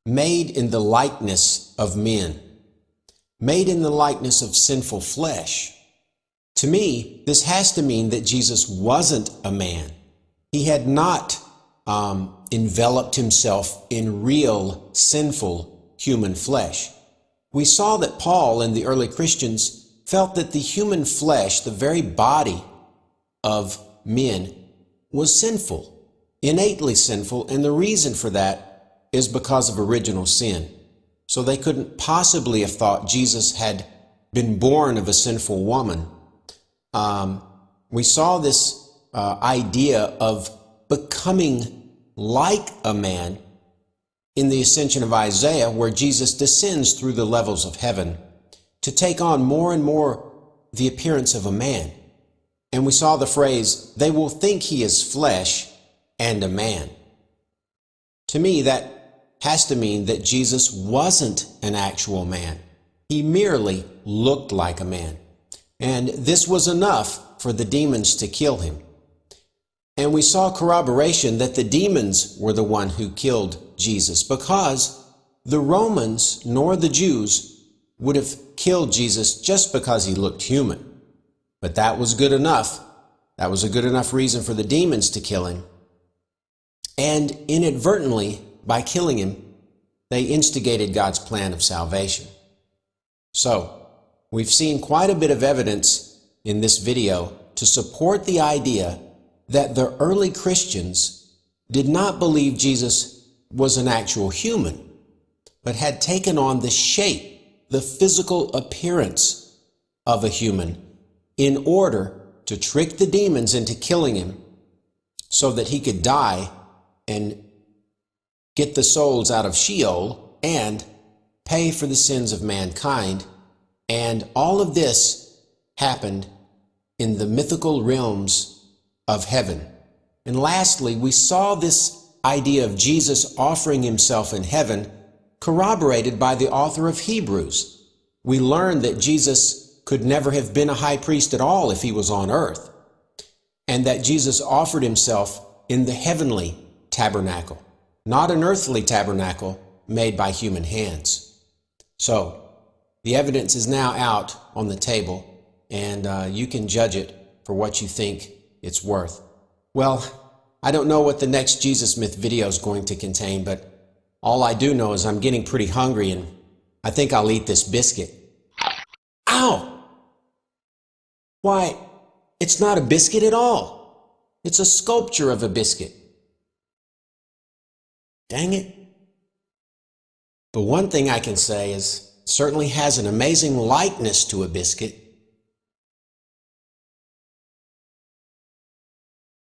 made in the likeness of men, made in the likeness of sinful flesh. To me, this has to mean that Jesus wasn't a man. He had not enveloped himself in real sinful human flesh. We saw that Paul and the early Christians felt that the human flesh, the very body of men, was sinful, innately sinful, and the reason for that is because of original sin. So they couldn't possibly have thought Jesus had been born of a sinful woman. We saw this idea of becoming like a man in the ascension of Isaiah, where Jesus descends through the levels of heaven to take on more and more the appearance of a man. And we saw the phrase, "They will think he is flesh and a man." To me, that has to mean that Jesus wasn't an actual man. He merely looked like a man. And this was enough for the demons to kill him. And we saw corroboration that the demons were the one who killed Jesus, because the Romans nor the Jews would have killed Jesus just because he looked human. But that was good enough. That was a good enough reason for the demons to kill him. And inadvertently, by killing him, they instigated God's plan of salvation. So, we've seen quite a bit of evidence in this video to support the idea that the early Christians did not believe Jesus was an actual human, but had taken on the shape, the physical appearance of a human in order to trick the demons into killing him so that he could die and get the souls out of Sheol and pay for the sins of mankind. And all of this happened in the mythical realms of heaven. And lastly, we saw this idea of Jesus offering himself in heaven corroborated by the author of Hebrews. We learned that Jesus could never have been a high priest at all if he was on earth, and that Jesus offered himself in the heavenly tabernacle, not an earthly tabernacle made by human hands. So, the evidence is now out on the table, and you can judge it for what you think it's worth. Well, I don't know what the next Jesus Myth video is going to contain, but all I do know is I'm getting pretty hungry, and I think I'll eat this biscuit. Ow! Why, it's not a biscuit at all. It's a sculpture of a biscuit. Dang it. But one thing I can say is, it certainly has an amazing likeness to a biscuit.